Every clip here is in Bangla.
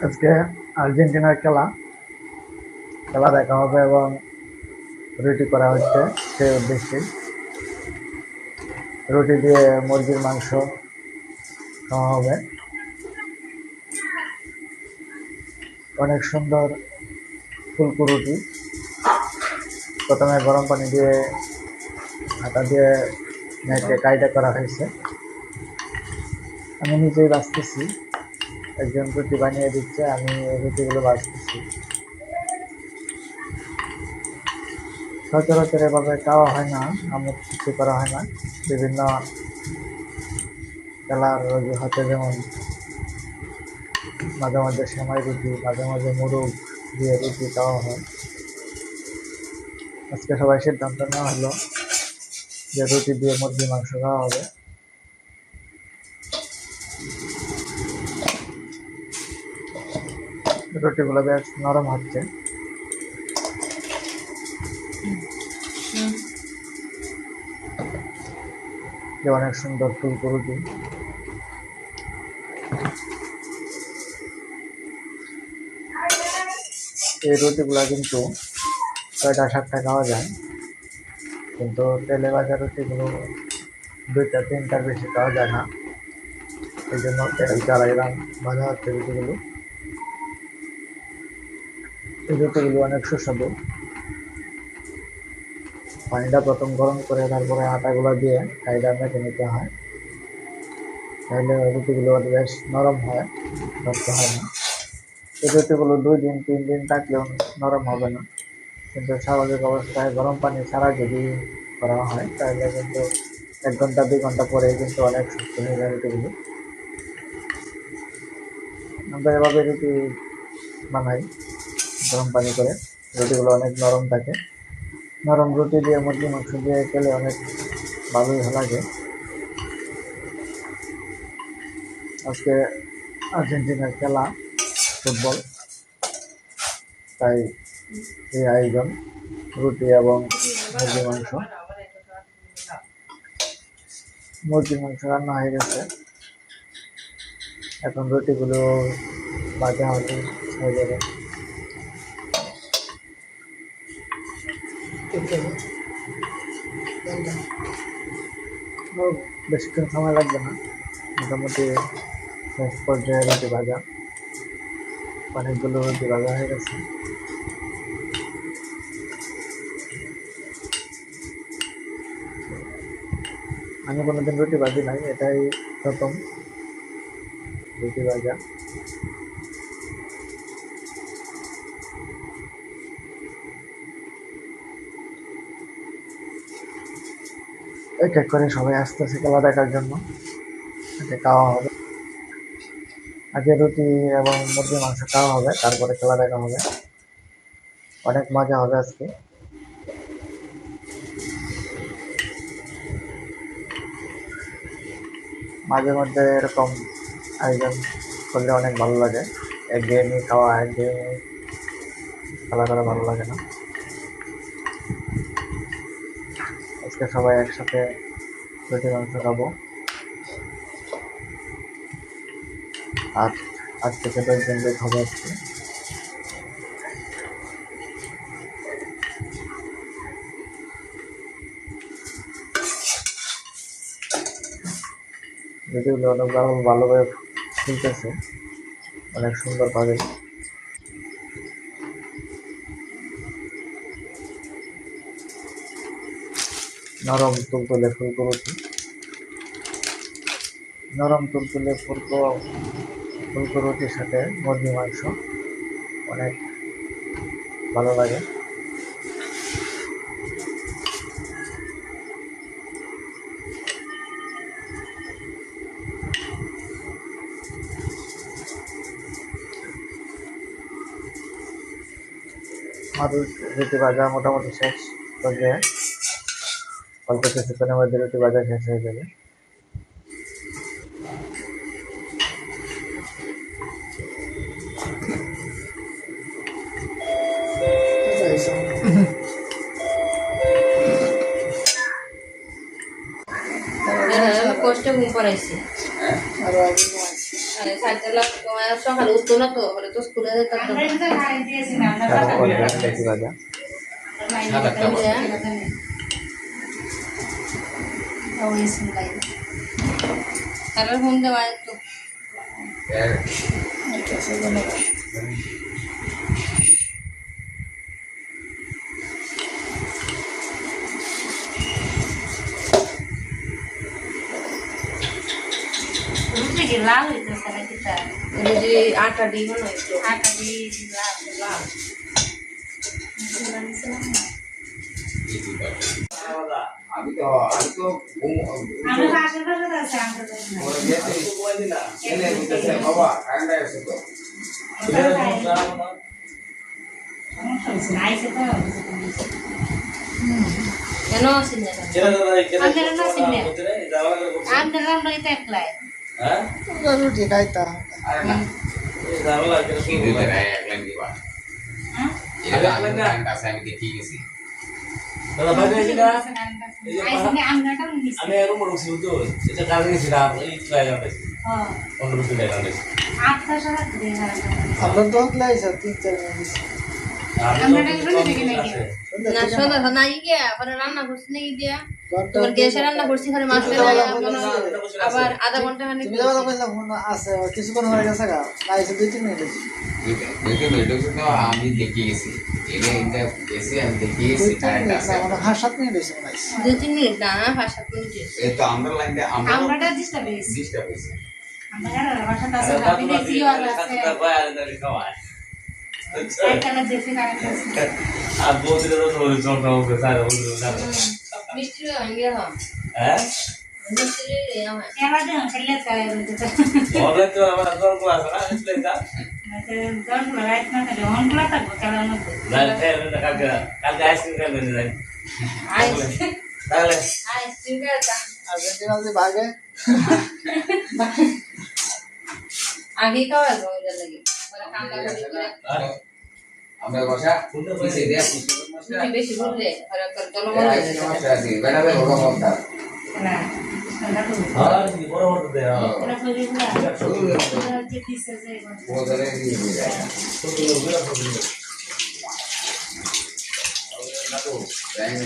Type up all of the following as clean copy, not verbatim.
আজকে আর্জেন্টিনার খেলা খেলা দেখা হবে এবং রুটি করা হচ্ছে সেই উদ্দেশ্যে। রুটি দিয়ে মুরগির মাংস খাওয়া হবে। অনেক সুন্দর ফুলকো রুটি। প্রথমে গরম পানি দিয়ে আটা দিয়ে মেখে কাইটা করা হয়েছে। আমি নিজেই বাঁচতেছি, একজন রুটি বানিয়ে দিচ্ছে, আমি রুটিগুলো বাঁচতেছি। সচরাচর এভাবে খাওয়া হয় না, আমার কিছু করা হয় না। বিভিন্ন খেলার অজুহাতে, যেমন মাঝে মাঝে সেমাই রুটি, মাঝে মাঝে মুরগ দিয়ে রুটি খাওয়া হয়। আজকে সবাই সিদ্ধান্ত নেওয়া হলো যে রুটি দিয়ে মুরগির মাংস খাওয়া হবে। রুটিগুলো বেশ নরম হচ্ছে। যে অনেক সুন্দর ফুলকো রুটি। এই রুটিগুলা কিন্তু 6টা-7টা খাওয়া যায়, কিন্তু তেলে ভাজা রুটিগুলো 2টা-3টার বেশি খাওয়া যায় না। এই জন্য তেল জ্বালাইলাম ভাজা হচ্ছে রুটিগুলো। এই রুটিগুলো অনেক সুস্বাদু। পানিটা প্রথম গরম করে তারপরে আটাগুলো দিয়ে কাইটা মেখে নিতে হয়, তাহলে রুটিগুলো বেশ নরম হয়, শক্ত হয় না। এই রুটিগুলো 2 দিন 3 দিন থাকলেও নরম হবে না, কিন্তু স্বাভাবিক অবস্থায় গরম পানি ছাড়া যদি করা হয় তাহলে কিন্তু 1 ঘন্টা 2 ঘন্টা পরে কিন্তু অনেক শক্ত হয়ে যায় রুটিগুলো। আমরা এভাবে রুটি বানাই গরম পানি করে, রুটিগুলো অনেক নরম থাকে। নরম রুটি দিয়ে মুরগি মাংস দিয়ে খেলে অনেক ভালোই লাগে। আজকে আর্জেন্টিনার খেলা, ফুটবল, তাই এই আয়োজন। রুটি এবং মুরগির মাংস রান্না হয়ে গেছে। এখন রুটিগুলো ভাজা হয়ে যাবে। বেশিক্ষণ সময় লাগবে না, মোটামুটি শেষ পর্যায়ে রুটি ভাজা। অনেকগুলো রুটি ভাজা হয়ে গেছে। আমি কোনোদিন রুটি ভাজি নাই, এটাই প্রথম রুটি ভাজা। এক এক করে সবাই আসতেছে খেলা দেখার জন্য। আগে খাওয়া হবে, আগে রুটি এবং মুরগির মাংস খাওয়া হবে, তারপরে খেলা দেখা হবে। অনেক মজা হবে আজকে। মাঝে মধ্যে এরকম আয়োজন করলে অনেক ভালো লাগে। একঘেয়েমি খাওয়া, একঘেয়েমি খেলা করা ভালো লাগে না। আজকে সবাই একসাথে রুটি মাংস খাবো। আর 8 থেকে 10 দিন বের হবে আজকে। রুটিগুলো অনেক ভালোভাবে ফুলতেছে, অনেক সুন্দর ভাবে। নরম তুলতুলে ফুলকো রুটি, নরম তুলতুলে ফুলকো রুটির সাথে মুরগি মাংস অনেক ভালো লাগে। আমার রুটি ভাজা মোটামুটি শেষ পর্যায়ে। অল্প কিছুক্ষণের মধ্যে রুটি ভাজা শেষ হয়ে যাবে। কষ্টে ঘুম পাড়াইছি। সকালে উঠতো না তো বলে তো স্কুলে যেতাম তো। দেখি বাজা তারপর ফোন দেওয়া একটু লাল হইতেছে নাকি তা যে আটা দিয়ে মনে হয় একটু আটা দিয়ে লাল লাল আমি তো আমরা পাশের পাশে আছে আমরা বাবা কারেন্ট আছে তো কেন আসেন রুটি খাইতা আরে না কি দিতে রে এক লাইন দিবা এটা কারেন্ট আছে আমি দেখি গেছি দাদা ভাই গেছি না আমি এরকম বলছি তো এটা কাজে গেছি না এই লাইন আছে হ্যাঁ 15 রুপি লাইন আছে 8টা সারা দিয়ে আমরা তো লাইছ 3-4 মিনিট আমরা দেখলে দেখি নাকি না শোনা না গিয়া পরে রান্না করছি নাকি দিয়া তোমার গ্যাসে রান্না করছি পরে মাছ আবার আধা ঘন্টা মানে তুমি দাদা কইলা ফোন আছে কিছুক্ষণ হয়ে গেছে গা লাইছ 2-3 মিনিট দুইটা মিনিট তো আমি দেখি গেছি এলে এটা গেছি আমি দেখি গেছি কারেন্ট আছে আমরা 5-7 মিনিট হইছে মনে হয় 2-3 মিনিট না 5-7 মিনিট এই তো আমরা লাইনটা আমরা ডিস্টার্ব হইছে ডিস্টার্ব হইছে আমরা আর বাসাটা আছে ভাবি জিও আছে ভাই আর দাঁড়ি খাওয়ায় এখানে যেতে কারেন্ট আছে আর বলতে তো ধরে চলতে হবে স্যার বলতে জানো মিষ্টি হয়ে গেল হ্যাঁ মিষ্টি এবার দেন খেলে চাই বলতে ওদের তো আমার দর ক্লাস না इसलिए তা দর লাইট না তাহলে অন ক্লাস থাকবে খেলার মধ্যে লাইট খেলে কালকে আইসক্রিম খেলে যাই আইসক্রিম তাহলে আইসক্রিম খেলতা আর্জেন্টিনা যে ভাগে আগে খাওয়া যাবে লাগে পরে কামলা করে করে আমরা বসা কিসে দে তুমি বেশি বললে পরে তোর জলমল আইসি নমস্কার আছি বেড়াবে ওরকম অবস্থা না ঠান্ডা তো আর কি বড় বড় দে এটা করে না যে পিসে যে ওদের দিয়ে যায় ছোট লোক গুলো ছোট লোক তাই না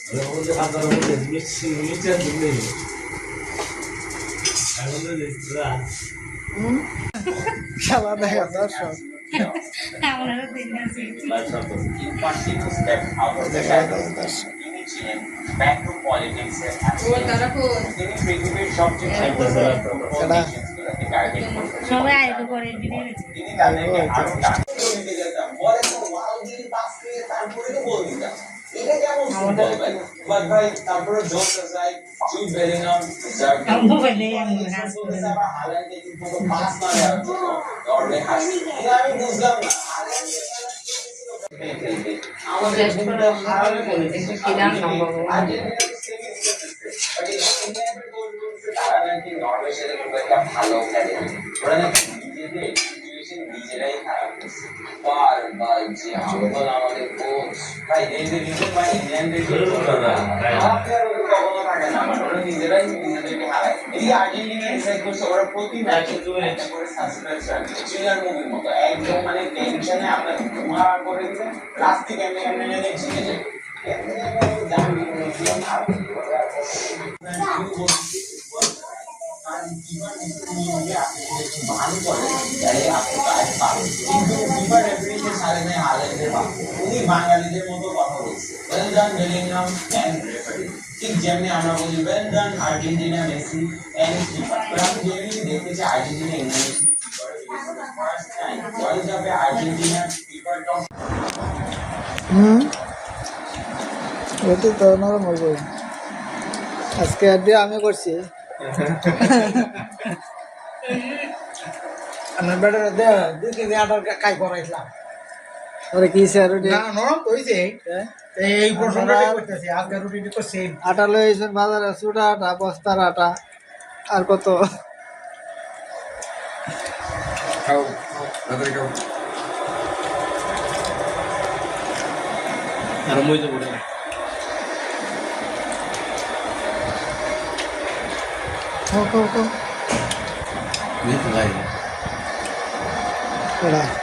ওদের বলতে খাবার বলতে মিষ্টি মিষ্টি আর দিলে এখন তো দেখছিলা খেলা দেখা দর্শক আমরা দেখেছি লাইট সব You continue step out of the shadows. তিনি ছিলেন back to politics এর ও তারা কো তিনি পৃথিবীর সবচেয়ে টার্গেট করতেন সবাই আইতো করে ভিডিও হয়েছে তিনি তাদেরকে আরো টার্গেট যেতাম বলে তো ওয়াল দিয়ে পাস করে তারপরে তো বল দিতাম এটা কেমন ফুটবল ভাই বাট ভাই তারপরে জোস আছে জুড বেলিংহাম আমগো বলে আমি নাচ করে আবার হাল্যান্ডে কিন্তু পাস না দেওয়ার জন্য নরওয়ে হাসি এটা আমি বুঝলাম না আমাদের কিন্তু হারালে বলে একটু কিরাম নাম্বার ভালো খেলে ওরা নাকি নিজেদের সিচুয়েশন নিজেরাই খারাপ করছে বারবার যে আমল আমাদের কোচ ভাই এই রিজন ভাই ইংল্যান্ডের কখনো থাকে না ওরা নিজেরাই নিজেদেরকে হারায় এই আর্জেন্টিনা ডিসাইড করছে ওরা প্রতি ম্যাচে একটা করে সাসপেন্স রাখবে থ্রিলার মুভির মতো একদম মানে টেনশনে আপনার ঘুমার করে দিবে লাস্ট থেকে এমনি এমনি জানি জিতে যায় ভালো করে আপনি কাজ পাবেন কিন্তু ফিফা রেফারিকে সারে নেয় হাল্যান্ডের উনি বাঙালিদের মতো কথা বলছে well done Bellingham and referee ঠিক যেমনি আমরা বলি well done Argentina Messi and FIFA আমি জেনুইনলি দেখতে চাই Argentina England first time world কাপে আর্জেন্টিনা ফিফা টপ ওটা তো নরম হবে আজকে আর দিয়ে আমি করছি আমার বেটার দে 2 কেজি আটার কাই করাইছিলাম ওরে কি স্যার না নরম কইছে এই প্রশ্নটা করতেছি আজকে রুটি করছি আটা লইছেন বাজারে সুটা আটা বস্তার আটা আর কত খাও তাদের খাও আর মই তো বলে খাও মিথ ভাই এটা